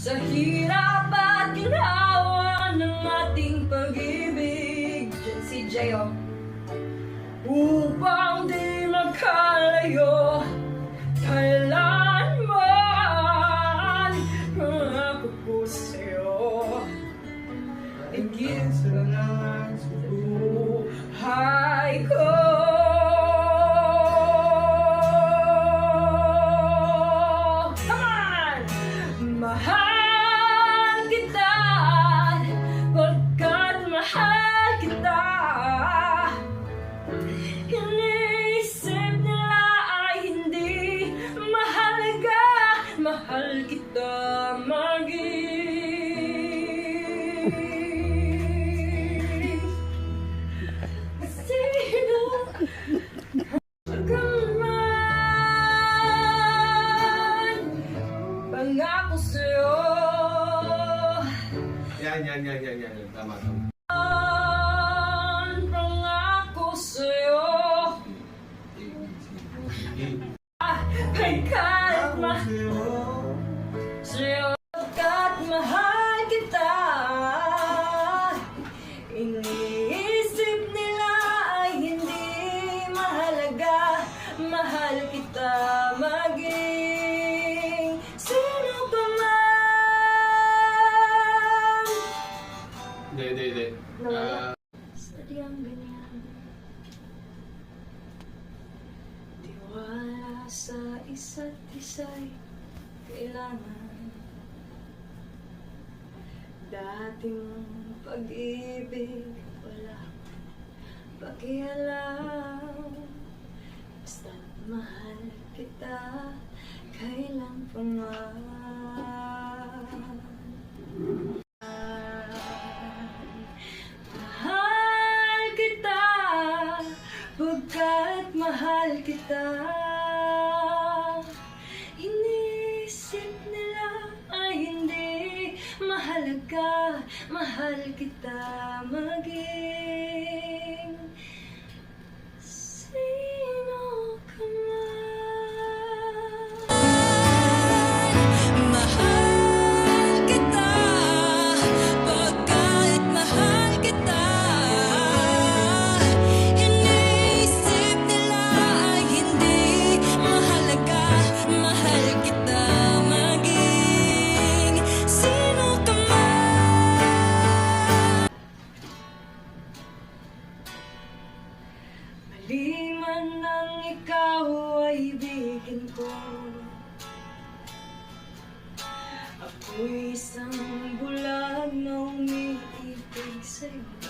Sa hirap at ginhawa ng ating pag-ibig. Si J.O. Upang di magkalayo kailanman, ako po sa'yo. Igit sa lahat sa buhay ko. Come on! Mahal kita, pagkat mahal kita. Iniisip nila ay hindi mahalaga, mahal kita maging. Sino pagkaman pangako sa'yo. Yan. Tama. Pangako sa'yo. Pagkat mahal kita. Iniisip nila ay hindi mahalaga, mahal kita maging sino pa man. Hindi. Sadyang ganyan. Tiwala sa isa't isa'y kailangan. Dating pag-ibig wala pakialam. Basta't mahal kita kailan pa man. Mahal kita pagkat mahal kita. Iniisip nila ay hindi mahalaga, mahal kita maging sino ka man. Mahal kita pagkat mahal kita. Iniisip nila ay hindi mahalaga, mahal kita maging sino ka man. Maliman nang ikaw ay ibigin ko, ako'y isang bulag na umiibig sa'yo.